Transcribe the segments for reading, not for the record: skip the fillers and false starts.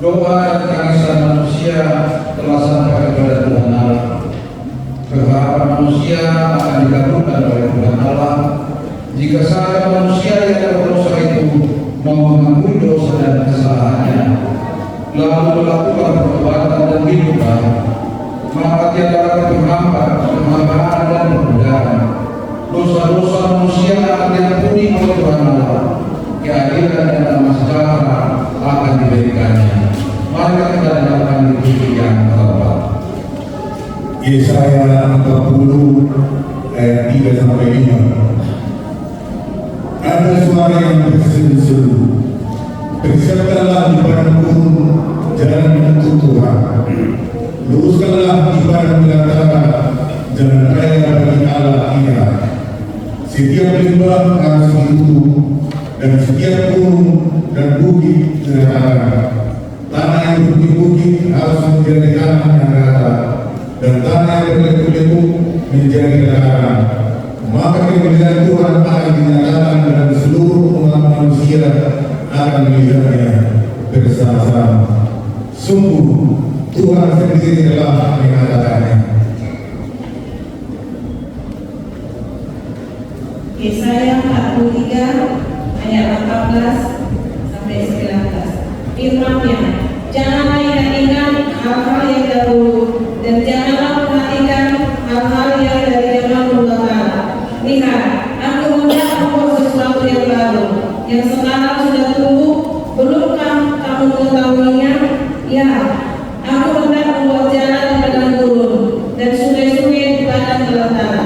Doa dan tangisan manusia telah sampai kepada Tuhan Allah. Keharapan manusia akan dikabulkan oleh Tuhan Allah jika saja manusia yang berdosa itu mau mengakui dosa dan kesalahannya, lalu melakukan pertobatan dan hidup baru, maka tiada lagi terhambat kemarahan dan perbudakan. Dosa-dosa manusia akan diampuni oleh Tuhan Allah. Keadilan dan damai sejahtera akan diberikannya. Mari kita dengarkan diri yang terbaik. Yesaya 40 ayat 3 sampai 5. Ada suara yang berseru-seru, persiapkanlah di padang gurun jalan untuk Tuhan, luruskanlah di padang belantara jalan raya bagi Allah kita. Setiap lembah harus ditutup dan setiap gunung dan bukit terhalang. Tanah yang berbukit-bukit harus menjadi tanah yang rata, dan tanah yang berlekuk-lekuk menjadi ladang. Maka kemuliaan Tuhan akan dinyatakan dan seluruh umat manusia akan melihatnya bersama-sama. Sungguh Tuhan sendiri telah mengatakannya. Yesaya 43 ayat 14 sampai 19. Firman-Nya, janganlah ingat-ingat hal-hal yang dahulu, dan janganlah perhatikan hal-hal yang dari zaman berbakar. Lihat, aku hendak membuat sesuatu yang baru, yang sekarang sudah tumbuh. Belumkah kamu mengetahuinya? Ya, aku hendak membuat jalan di padang gurun dan sungai-sungai di padang belantara.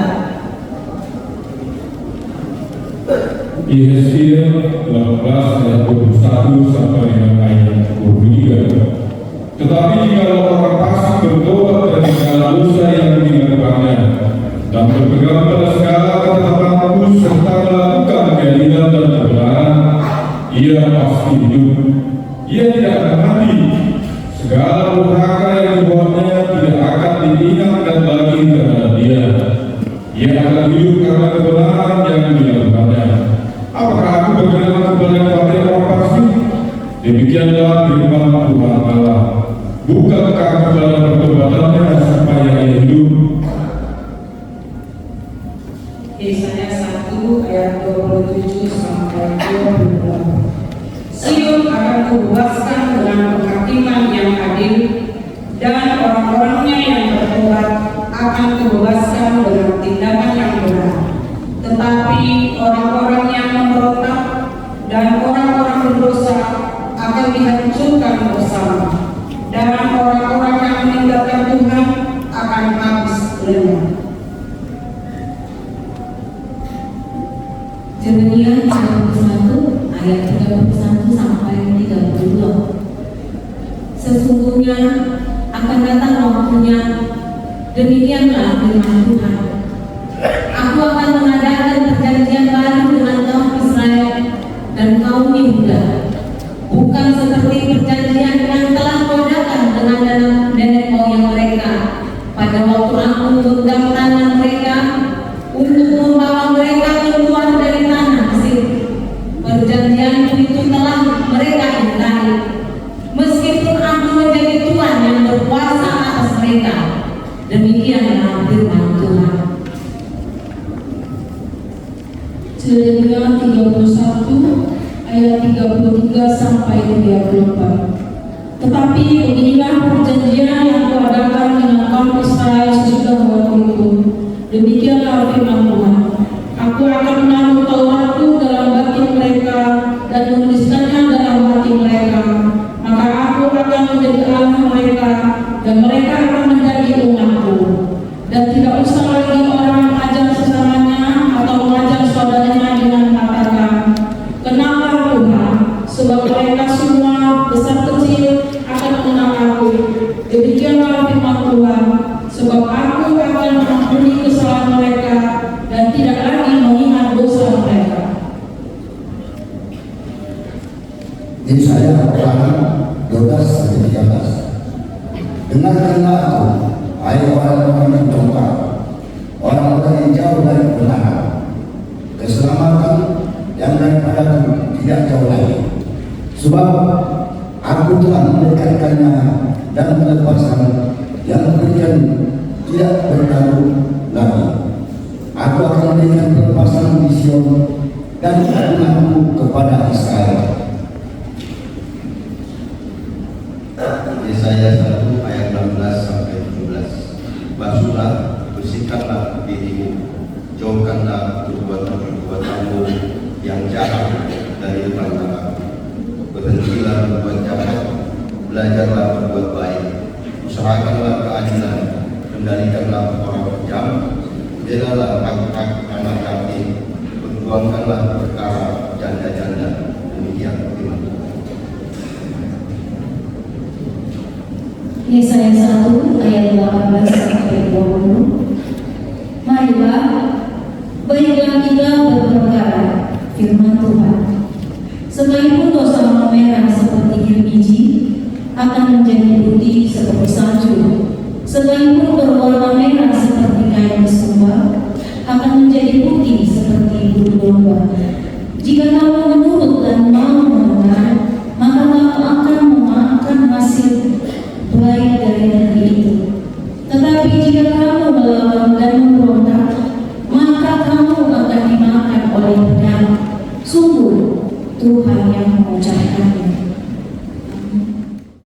Yesaya 18 ayat 21 sampai dengan ayat 23. Tetapi jikalau orang fasik bertobat dari segala dosa yang dilakukannya dan berpegang pada segala ketetapanku serta melakukan keadilan dan kebenaran, ia pasti hidup. Ia tidak akan mati. Segala durhaka yang dibuatnya tidak akan diingatkan lagi terhadap dia. Ia akan hidup karena kebenaran yang dilakukannya. Apakah aku berkenan kepada orang fasik? Demikianlah firman Tuhan Allah. Bukankah kepada pertobatannya supaya ia hidup? Yesaya 1 ayat 27 sampai 28. Sion akan kubebaskan dengan penghakiman yang adil, dan orang-orangnya yang bertobat akan kubebaskan dengan tindakan yang benar. Tetapi orang-orang yang memberontak dan orang-orang berdosa akan dihancurkan bersama, dan orang-orang yang meninggalkan Tuhan akan habis lenyap. Jeremia 31 ayat 31 sampai 32. Sesungguhnya akan datang waktunya, demikianlah firman Tuhan. Aku akan mengadakan perjanjian baru dengan kaum Israel dan kaum Yehuda, bukan seperti perjanjian yang telah kuadakan dengan nenek moyang mereka pada waktu aku menggenggam tangan mereka untuk membawa mereka keluar dari tanah Mesir. Perjanjian itu telah mereka ingkari, meskipun aku menjadi Tuhan yang berkuasa atas mereka. Demikianlah firman Tuhan. Jeremia 31 ayat 33 sampai 34. Tetapi beginilah perjanjian yang kuadakan dengan kaum Israel sesudah waktu itu. Demikianlah firman Tuhan. Aku akan menaruh Tauratku dalam batin mereka dan menuliskannya dalam hati mereka. Maka aku akan menjadi Allah mereka, dan mereka akan menjadi umatku. Dan tidak usah lagi orang mengajar sesamanya atau mengajar saudaranya dengan mengatakan, kenallah Tuhan, sebab mereka semua besar kecil akan mengenal aku. Demikianlah firman Tuhan, sebab aku akan mengampuni kesalahan mereka dan tidak lagi mengingat dosa mereka. Yesaya 12:13. Dengarkanlah aku, hai orang-orang yang jongkak, orang-orang yang jauh dari kebenaran. Keselamatan yang daripadaku tidak jauh lagi. Sebab Aku telah mendekatkannya dan melepaskan yang berikan tidak bertaruh lagi. Aku akan memberikan pelepasan di Sion dan agunganku kepada Israel. Yesaya 1 ayat 16 sampai 17. Basuhlah, bersihkanlah dirimu, jauhkanlah perbuatan-perbuatanmu yang jahat dari depan matamu. Berhentilah berbuat jahat, belajarlah berbuat baik, usahakanlah keadilan, kendalikanlah orang kejam, belalah hak-hak anak yatim, perjuangkanlah perkara janda-janda. Demikian firman Tuhan. Yesaya 1 ayat 18 sampai 20. Marilah, baiklah kita berperkara, firman Tuhan. Sekalipun dosa merah seperti biji akan menjadi putih seperti salju. Sekalipun berwarna merah seperti kain kesumba akan menjadi putih seperti bulu domba. Jika kamu menurut dan mau mendengar, maka kamu akan memakan hasil baik dari negeri itu. Tetapi jika kamu melawan dan memberontak, maka kamu akan dimakan oleh pedang. Sungguh Tuhan yang mengucapkannya.